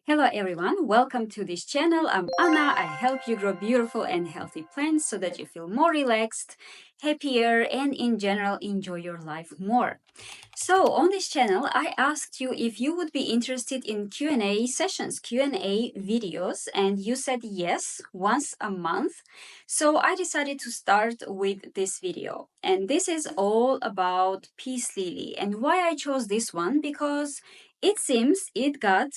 Hello everyone, welcome to this channel. I'm Anna. I help you grow beautiful and healthy plants so that you feel more relaxed, happier, and in general enjoy your life more. So on this channel, I asked you if you would be interested in Q&A sessions, Q&A videos, and you said yes once a month. So I decided to start with this video. And this is all about Peace Lily. And why I chose this one, because it seems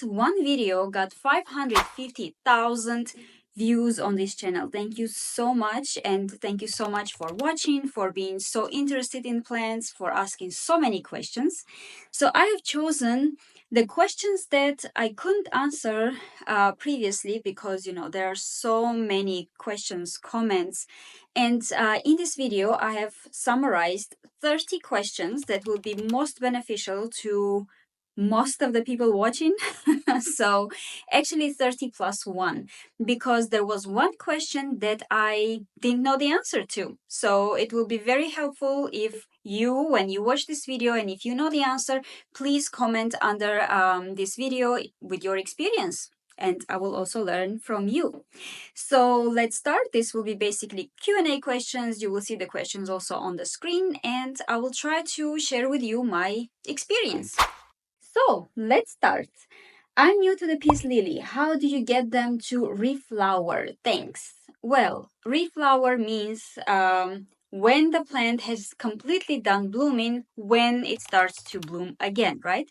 one video got 550,000 views on this channel. Thank you so much, and thank you so much for watching, for being so interested in plants, for asking so many questions. So I have chosen the questions that I couldn't answer previously because there are so many questions, comments, and in this video I have summarized 30 questions that will be most beneficial to most of the people watching. So actually 30 plus 1, because there was one question that I didn't know the answer to. So it will be very helpful if you, when you watch this video, and if you know the answer, please comment under this video with your experience, and I will also learn from you. So let's start. This will be basically Q&A questions. You will see the questions also on the screen, and I will try to share with you my experience. So let's start. I'm new to the Peace Lily. How do you get them to reflower? Thanks. Well, reflower means when the plant has completely done blooming, when it starts to bloom again, right?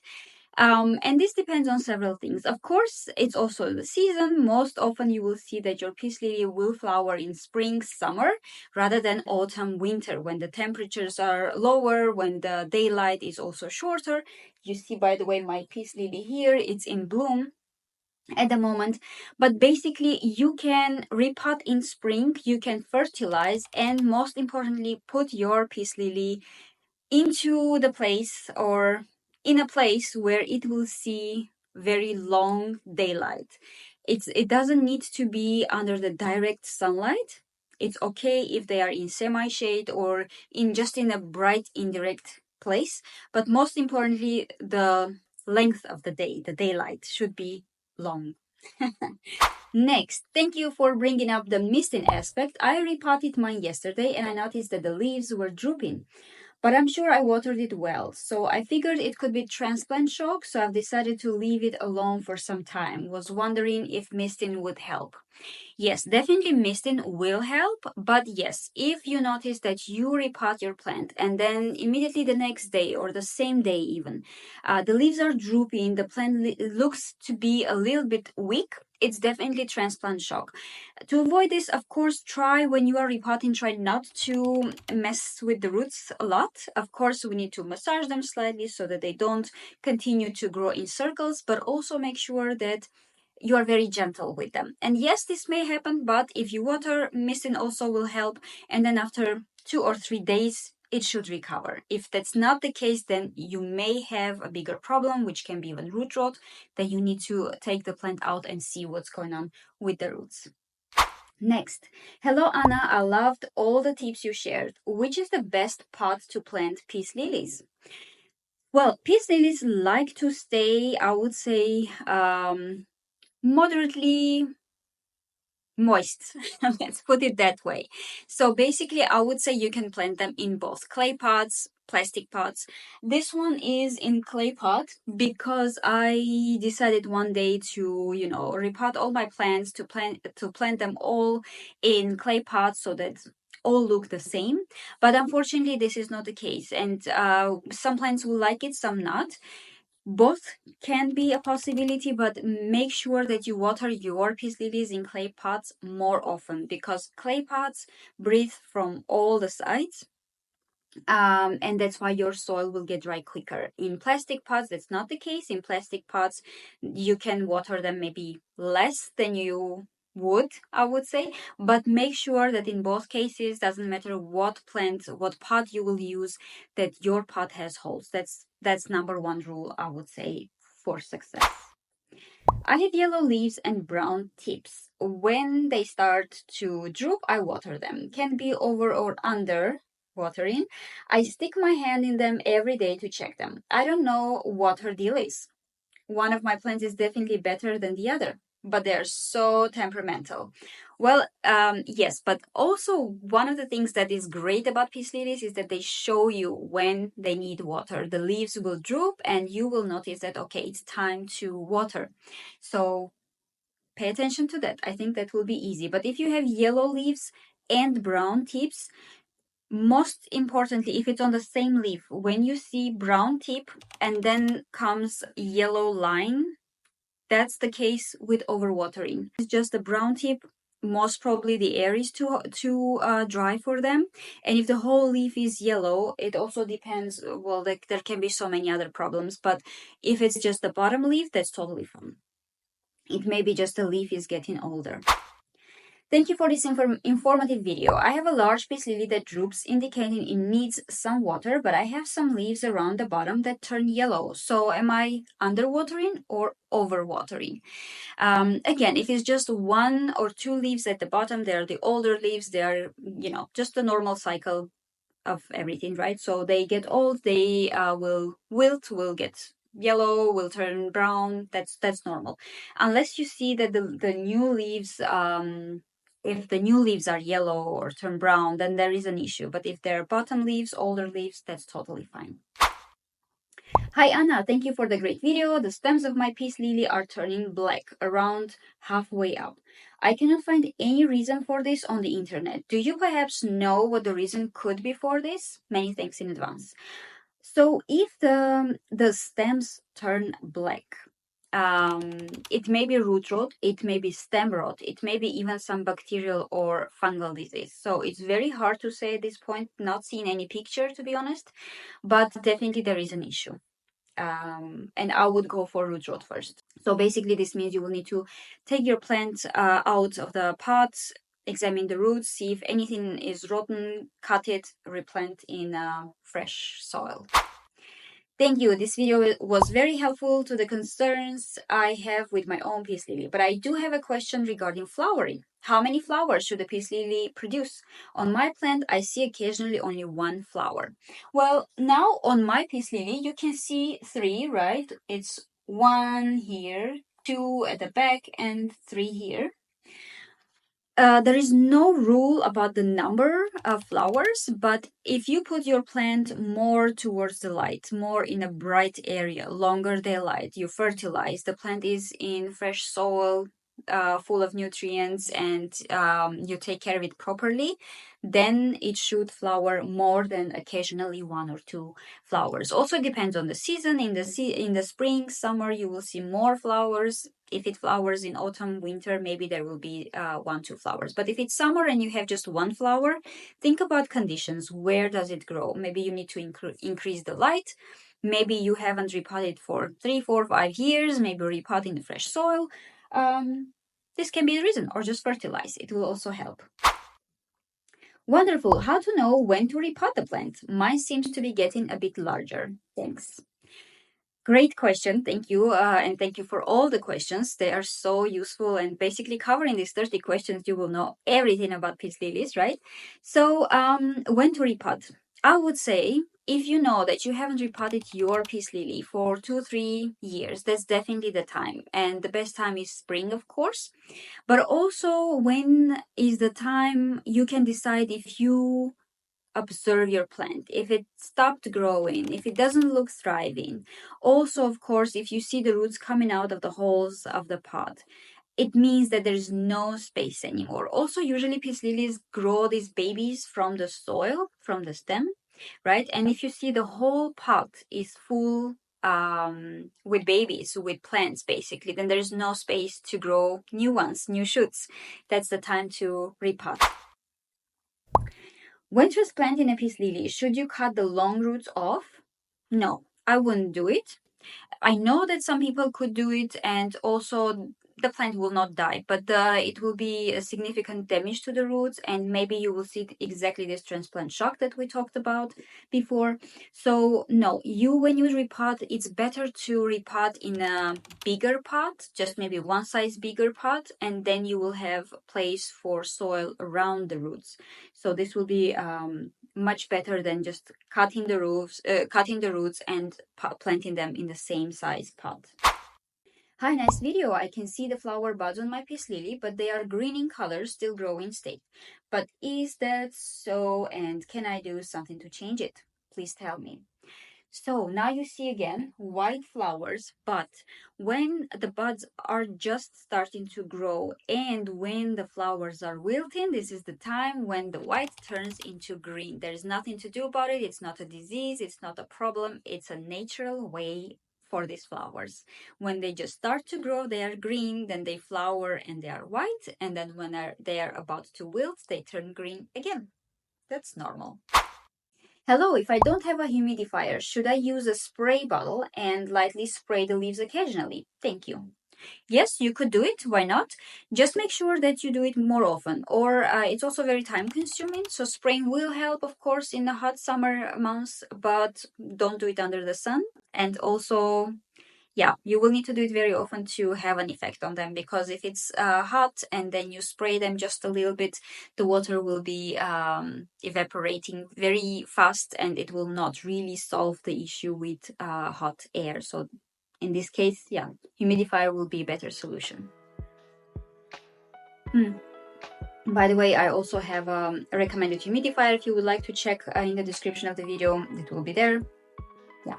And this depends on several things. Of course, it's also the season. Most often you will see that your peace lily will flower in spring, summer, rather than autumn, winter, when the temperatures are lower, when the daylight is also shorter. You see, by the way, my peace lily here, it's in bloom at the moment. But basically, you can repot in spring, you can fertilize, and most importantly, put your peace lily into the place, or in a place where it will see very long daylight. It doesn't need to be under the direct sunlight. It's okay if they are in semi-shade or in a bright indirect place, but most importantly, the length of the day, the daylight, should be long. Next, thank you for bringing up the misting aspect. I repotted mine yesterday and I noticed that the leaves were drooping, but I'm sure I watered it well. So I figured it could be transplant shock, so I've decided to leave it alone for some time. Was wondering if misting would help. Yes, definitely misting will help, but yes, if you notice that you repot your plant and then immediately the next day or the same day even, the leaves are drooping, the plant looks to be a little bit weak, it's definitely transplant shock. To avoid this, of course, try when you are repotting, try not to mess with the roots a lot. Of course, we need to massage them slightly so that they don't continue to grow in circles, but also make sure that you are very gentle with them. And yes, this may happen, but if you water, misting also will help. And then after 2 or 3 days, it should recover. If that's not the case, then you may have a bigger problem, which can be even root rot, that you need to take the plant out and see what's going on with the roots. Next, hello Anna, I loved all the tips you shared. Which is the best pot to plant peace lilies? Well, peace lilies like to stay, I would say, moderately moist. Let's put it that way. So basically, I would say you can plant them in both clay pots, plastic pots. This one is in clay pot because I decided one day to, repot all my plants, to plant them all in clay pots so that all look the same. But unfortunately, this is not the case, and some plants will like it, some not. Both can be a possibility, but make sure that you water your peace lilies in clay pots more often, because clay pots breathe from all the sides. And that's why your soil will get dry quicker. In plastic pots, that's not the case. In plastic pots, you can water them maybe less than you would, I would say, but make sure that in both cases, doesn't matter what plant, what pot you will use, that your pot has holes. That's number one rule, I would say, for success. I have yellow leaves and brown tips. When they start to droop, I water them. Can be over or under watering. I stick my hand in them every day to check them. I don't know what her deal is. one of my plants is definitely better than the other, but they're so temperamental. Well, yes, but also one of the things that is great about peace lilies is that they show you when they need water. The leaves will droop and you will notice that, okay, it's time to water. So pay attention to that. I think that will be easy. But if you have yellow leaves and brown tips, most importantly, if it's on the same leaf, when you see brown tip and then comes yellow line, that's the case with overwatering. It's just the brown tip. Most probably the air is too dry for them, and if the whole leaf is yellow, it also depends. Well, like there can be so many other problems, but if it's just the bottom leaf, that's totally fine. It may be just the leaf is getting older. Thank you for this informative video. I have a large peace lily that droops, indicating it needs some water, but I have some leaves around the bottom that turn yellow. So am I underwatering or overwatering? Again, if it's just one or two leaves at the bottom, they're the older leaves, they're, just the normal cycle of everything, right? So they get old, they will wilt, will get yellow, will turn brown. That's normal, unless you see that the new leaves. If the new leaves are yellow or turn brown, then there is an issue. But if they're bottom leaves, older leaves, that's totally fine. Hi Anna, thank you for the great video. The stems of my peace lily are turning black around halfway up. I cannot find any reason for this on the internet. Do you perhaps know what the reason could be for this? Many thanks in advance. So if the stems turn black, it may be root rot, it may be stem rot, it may be even some bacterial or fungal disease. So it's very hard to say at this point, not seeing any picture to be honest, but definitely there is an issue. And I would go for root rot first. So basically this means you will need to take your plant out of the pot, examine the roots, see if anything is rotten, cut it, replant in fresh soil. Thank you. This video was very helpful to the concerns I have with my own peace lily. But I do have a question regarding flowering. How many flowers should a peace lily produce? On my plant, I see occasionally only one flower. Well, now on my peace lily, you can see three, right? It's one here, two at the back, and three here. There is no rule about the number of flowers, but if you put your plant more towards the light, more in a bright area, longer daylight, you fertilize, the plant is in fresh soil, full of nutrients, and you take care of it properly, then it should flower more than occasionally one or two flowers. Also, it depends on the season. In the spring, summer, you will see more flowers. If it flowers in autumn, winter, maybe there will be one, two flowers. But if it's summer and you have just one flower, think about conditions. Where does it grow? Maybe you need to increase the light. Maybe you haven't repotted for 3, 4, 5 years. Maybe repot in the fresh soil. This can be the reason, or just fertilize. It will also help. Wonderful. How to know when to repot the plant? Mine seems to be getting a bit larger. Thanks. Great question. Thank you. And thank you for all the questions. They are so useful. And basically covering these 30 questions, you will know everything about peace lilies, right? So when to repot? I would say if you know that you haven't repotted your peace lily for 2-3 years, that's definitely the time. And the best time is spring, of course. But also when is the time you can decide if you observe your plant, if it stopped growing, if it doesn't look thriving. Also, of course, if you see the roots coming out of the holes of the pot, it means that there's no space anymore. Also, usually peace lilies grow these babies from the soil, from the stem, right? And if you see the whole pot is full with babies, with plants basically, then there's no space to grow new ones, new shoots. That's the time to repot. When transplanting a peace lily, should you cut the long roots off? No, I wouldn't do it. I know that some people could do it, and also the plant will not die, but it will be a significant damage to the roots, and maybe you will see exactly this transplant shock that we talked about before. So no, when you repot, it's better to repot in a bigger pot, just maybe one size bigger pot, and then you will have place for soil around the roots. So this will be much better than just cutting the roots and planting them in the same size pot. Hi, nice video. I can see the flower buds on my peace lily, but they are green in color, still growing state. But is that so, and can I do something to change it? Please tell me. So now you see again white flowers, but when the buds are just starting to grow and when the flowers are wilting, this is the time when the white turns into green. There's nothing to do about it. It's not a disease. It's not a problem. It's a natural way for these flowers. When they just start to grow, they are green, then they flower and they are white. And then when they are about to wilt, they turn green again. That's normal. Hello, if I don't have a humidifier, should I use a spray bottle and lightly spray the leaves occasionally? Thank you. Yes, you could do it. Why not? Just make sure that you do it more often. Or it's also very time consuming. So spraying will help, of course, in the hot summer months, but don't do it under the sun. And also, yeah, you will need to do it very often to have an effect on them, because if it's hot and then you spray them just a little bit, the water will be evaporating very fast and it will not really solve the issue with hot air. So in this case, yeah, humidifier will be a better solution. By the way, I also have a recommended humidifier. If you would like to check in the description of the video, it will be there. Yeah.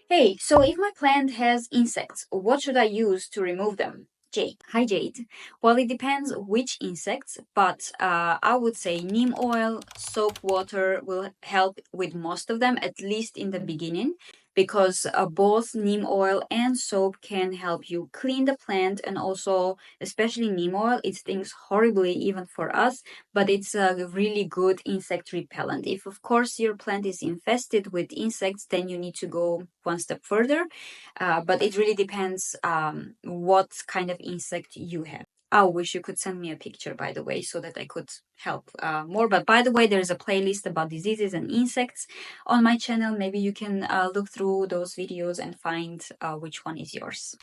Hey, so if my plant has insects, what should I use to remove them? Jade. Hi, Jade. Well, it depends which insects, but I would say neem oil, soap water will help with most of them, at least in the beginning, because both neem oil and soap can help you clean the plant, and also, especially neem oil, it stings horribly even for us, but it's a really good insect repellent. If, of course, your plant is infested with insects, then you need to go one step further. But it really depends what kind of insect you have. I wish you could send me a picture, by the way, so that I could help more. But by the way, there's a playlist about diseases and insects on my channel. Maybe you can look through those videos and find which one is yours.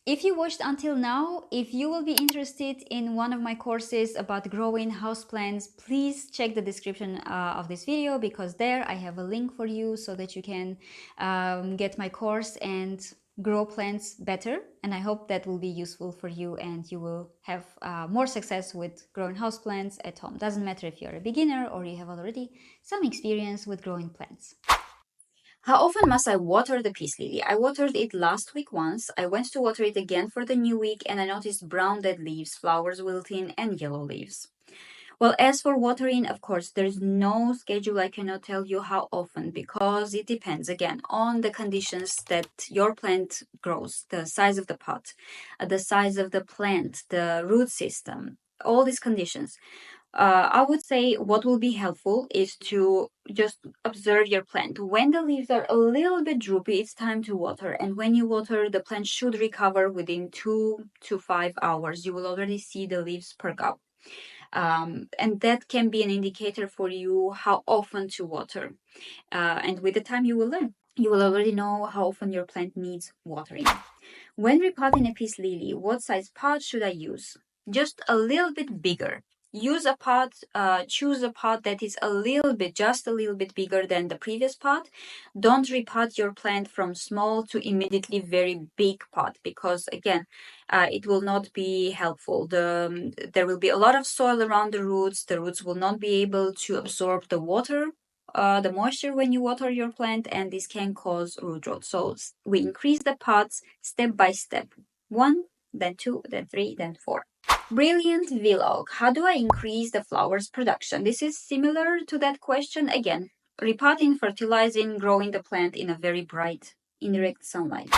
If you watched until now, if you will be interested in one of my courses about growing houseplants, please check the description of this video, because there I have a link for you so that you can get my course and grow plants better. And I hope that will be useful for you and you will have more success with growing houseplants at home. Doesn't matter if you're a beginner or you have already some experience with growing plants. How often must I water the peace lily? I watered it last week once. I went to water it again for the new week and I noticed brown dead leaves, flowers wilting, and yellow leaves. Well, as for watering, of course, there's no schedule. I cannot tell you how often, because it depends again on the conditions that your plant grows, the size of the pot, the size of the plant, the root system, all these conditions. I would say what will be helpful is to just observe your plant. When the leaves are a little bit droopy, it's time to water. And when you water, the plant should recover within 2 to 5 hours. You will already see the leaves perk up. And that can be an indicator for you how often to water. And with the time, you will learn. You will already know how often your plant needs watering. When repotting a peace lily, what size pot should I use? Just a little bit bigger. Use a pot, choose a pot that is a little bit, just a little bit bigger than the previous pot. Don't repot your plant from small to immediately very big pot, because again, it will not be helpful. There will be a lot of soil around the roots. The roots will not be able to absorb the water, the moisture when you water your plant, and this can cause root rot. So we increase the pots step by step. 1, then 2, then 3, then 4. Brilliant vlog. How do I increase the flowers production? This is similar to that question again. Repotting, fertilizing, growing the plant in a very bright indirect sunlight.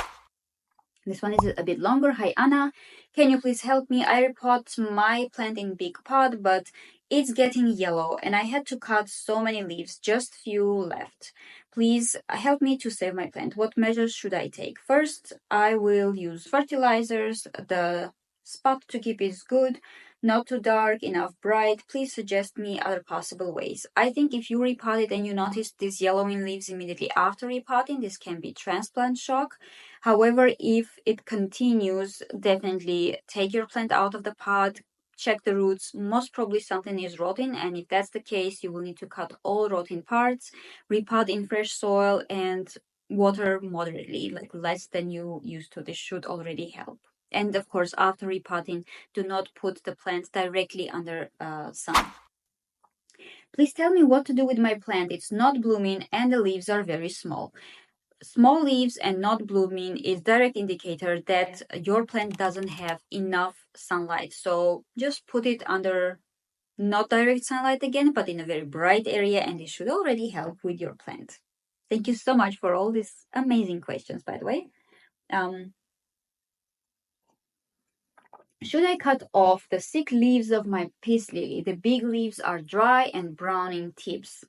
This one is a bit longer. Hi, Anna. Can you please help me? I repot my plant in big pot, but it's getting yellow and I had to cut so many leaves, just few left. Please help me to save my plant. What measures should I take? First, I will use fertilizers. The spot to keep is good, not too dark, enough bright. Please suggest me other possible ways. I think if you repot it and you notice these yellowing leaves immediately after repotting, this can be transplant shock. However, if it continues, definitely take your plant out of the pot, check the roots. Most probably something is rotting, and if that's the case, you will need to cut all rotting parts, repot in fresh soil, and water moderately, like less than you used to. This should already help. And of course, after repotting, do not put the plant directly under sun. Please tell me what to do with my plant. It's not blooming and the leaves are very small. Small leaves and not blooming is direct indicator that your plant doesn't have enough sunlight. So just put it under not direct sunlight again, but in a very bright area, and it should already help with your plant. Thank you so much for all these amazing questions, by the way. Should I cut off the thick leaves of my peace lily? The big leaves are dry and browning tips.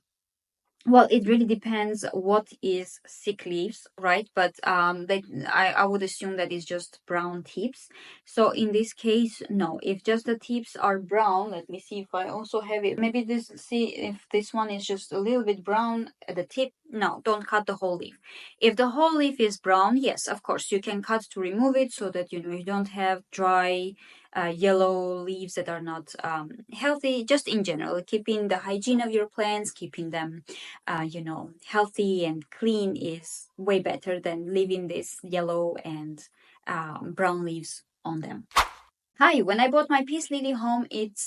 Well, it really depends what is thick leaves, right? But I would assume that it's just brown tips. So in this case, no. If just the tips are brown, let me see if I also have it. Maybe see if this one is just a little bit brown at the tip. No, don't cut the whole leaf. If the whole leaf is brown, yes, of course, you can cut to remove it so that you don't have dry yellow leaves that are not healthy. Just in general, keeping the hygiene of your plants, keeping them healthy and clean is way better than leaving this yellow and brown leaves on them. Hi, when I bought my peace lily home, it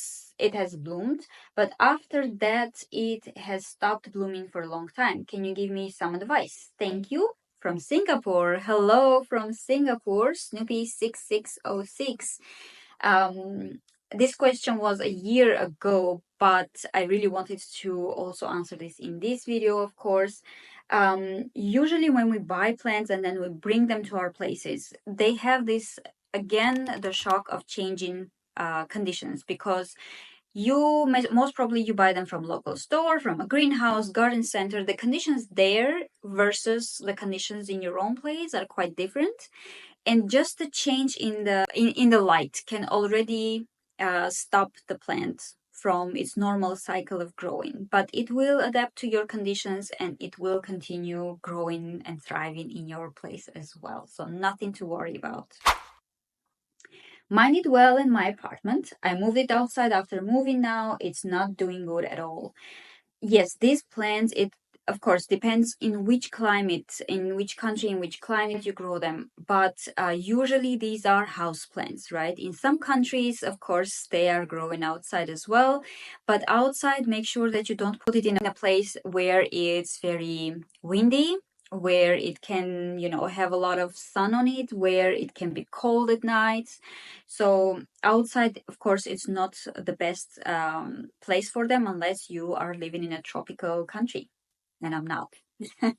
has bloomed, but after that it has stopped blooming for a long time. Can you give me some advice? Thank you. From Singapore. Hello from Singapore, Snoopy6606. Um, this question was a year ago, but I really wanted to also answer this in this video, of course. Usually when we buy plants and then we bring them to our places, they have this, again, the shock of changing conditions, because most probably you buy them from local store, from a greenhouse, garden center. The conditions there versus the conditions in your own place are quite different, and just the change in the light can already stop the plant from its normal cycle of growing. But it will adapt to your conditions and it will continue growing and thriving in your place as well. So nothing to worry about. Mine did well in my apartment. I moved it outside after moving now. It's not doing good at all. Yes, these plants, it of course depends in which climate, in which country, in which climate you grow them. But usually these are house plants, right? In some countries, of course, they are growing outside as well. But outside, make sure that you don't put it in a place where it's very windy, where it can, have a lot of sun on it, where it can be cold at night. So outside, of course, it's not the best place for them unless you are living in a tropical country, and I'm not. I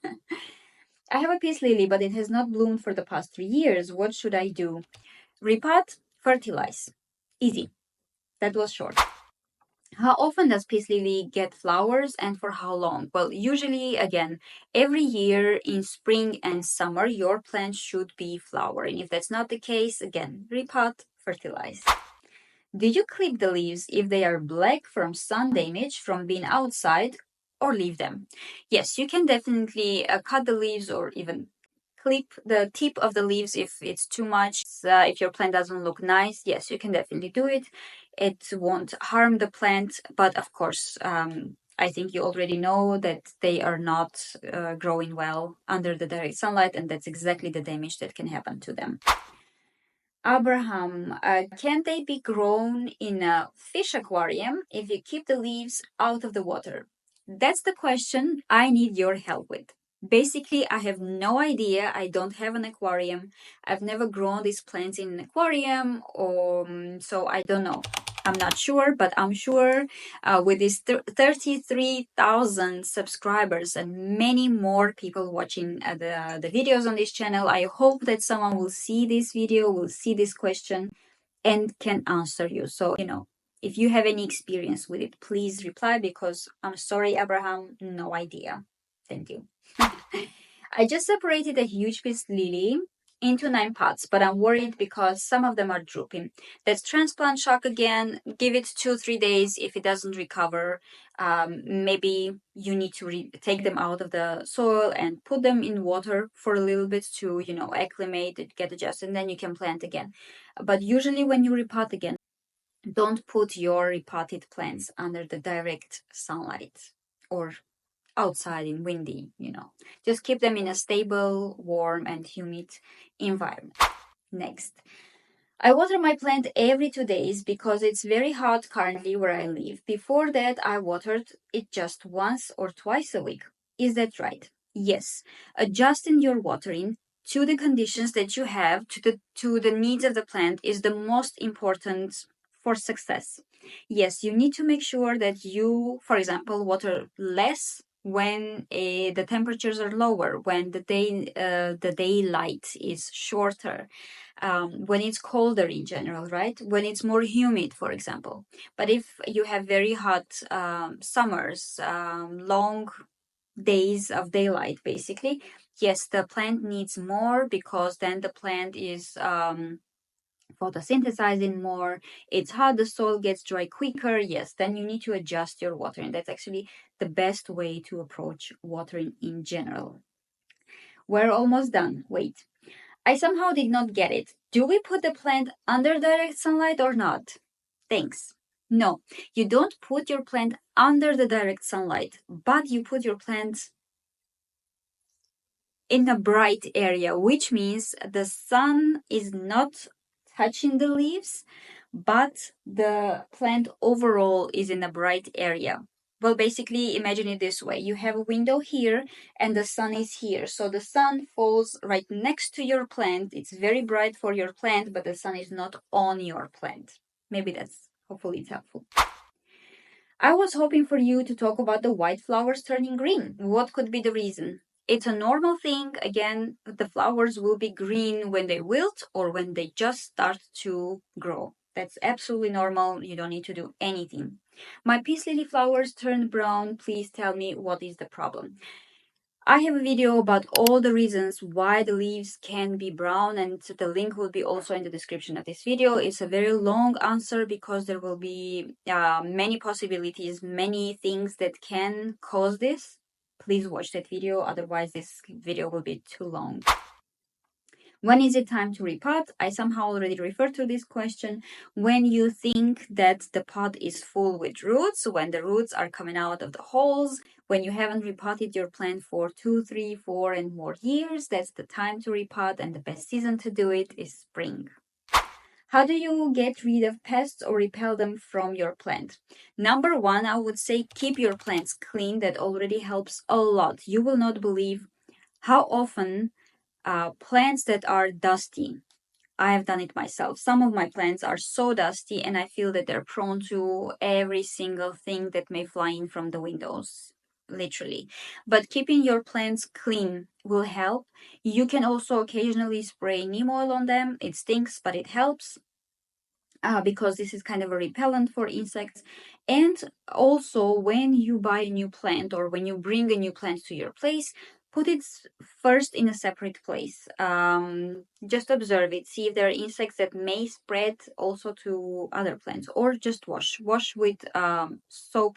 have a peace lily, but it has not bloomed for the past 3 years. What should I do? Repot, fertilize. Easy. That was short. How often does peace lily get flowers and for how long? Well, usually, again, every year in spring and summer, your plant should be flowering. If that's not the case, again, repot, fertilize. Do you clip the leaves if they are black from sun damage from being outside, or leave them? Yes, you can definitely cut the leaves or even clip the tip of the leaves if it's too much. If your plant doesn't look nice, yes, you can definitely do it. It won't harm the plant, but of course, I think you already know that they are not growing well under the direct sunlight, and that's exactly the damage that can happen to them. Abraham, can they be grown in a fish aquarium if you keep the leaves out of the water? That's the question I need your help with. Basically, I have no idea. I don't have an aquarium. I've never grown these plants in an aquarium, so I don't know. I'm not sure, but I'm sure with these 33,000 subscribers and many more people watching the videos on this channel, I hope that someone will see this video, will see this question, and can answer you. So, if you have any experience with it, please reply, because I'm sorry, Abraham, no idea. Thank you. I just separated a huge peace lily into 9 pots, but I'm worried because some of them are drooping. That's transplant shock again. Give it 2-3 days. If it doesn't recover, maybe you need to take them out of the soil and put them in water for a little bit to, acclimate, get adjusted, and then you can plant again. But usually when you repot again, don't put your repotted plants under the direct sunlight or outside in windy, Just keep them in a stable, warm, and humid environment. Next, I water my plant every 2 days because it's very hot currently where I live. Before that, I watered it just once or twice a week. Is that right? Yes. Adjusting your watering to the conditions that you have, to the needs of the plant, is the most important for success. Yes, you need to make sure that you, for example, water less when the temperatures are lower, when the daylight is shorter, when it's colder in general, right? When it's more humid, for example. But if you have very hot summers, long days of daylight, basically, yes, the plant needs more because then the plant is photosynthesizing more. It's hot, the soil gets dry quicker. Yes, then you need to adjust your watering. That's actually the best way to approach watering in general. We're almost done. Wait. I somehow did not get it. Do we put the plant under direct sunlight or not? Thanks. No, you don't put your plant under the direct sunlight, but you put your plant in a bright area, which means the sun is not touching the leaves, but the plant overall is in a bright area. Well, basically, imagine it this way. You have a window here and the sun is here. So the sun falls right next to your plant. It's very bright for your plant, but the sun is not on your plant. Hopefully it's helpful. I was hoping for you to talk about the white flowers turning green. What could be the reason? It's a normal thing. Again, the flowers will be green when they wilt or when they just start to grow. That's absolutely normal. You don't need to do anything. My peace lily flowers turned brown. Please tell me what is the problem. I have a video about all the reasons why the leaves can be brown, and the link will be also in the description of this video. It's a very long answer because there will be many possibilities, many things that can cause this. Please watch that video, otherwise this video will be too long. When is it time to repot? I somehow already referred to this question. When you think that the pot is full with roots, when the roots are coming out of the holes, when you haven't repotted your plant for 2, 3, 4, and more years, that's the time to repot, and the best season to do it is spring. How do you get rid of pests or repel them from your plant? Number one, I would say keep your plants clean. That already helps a lot. You will not believe how often plants that are dusty. I have done it myself. Some of my plants are so dusty and I feel that they're prone to every single thing that may fly in from the windows, literally. But keeping your plants clean will help. You can also occasionally spray neem oil on them. It stinks, but it helps. Because this is kind of a repellent for insects. And also, when you buy a new plant or when you bring a new plant to your place, put it first in a separate place. Just observe it, see if there are insects that may spread also to other plants, or just wash with soap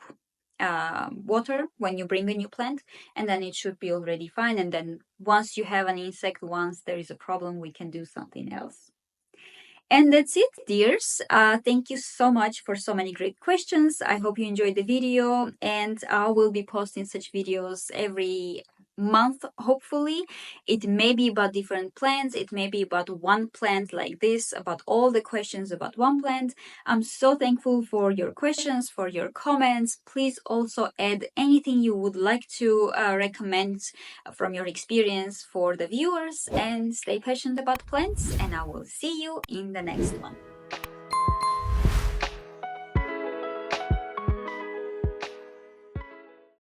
water when you bring a new plant, and then it should be already fine. And then once you have an insect, once there is a problem, we can do something else. And that's it, dears. Thank you so much for so many great questions. I hope you enjoyed the video, and I will be posting such videos every month, hopefully. It may be about different plants. It may be about one plant like this, about all the questions about one plant. I'm so thankful for your questions, for your comments. Please also add anything you would like to recommend from your experience for the viewers, and stay patient about plants, and I will see you in the next one.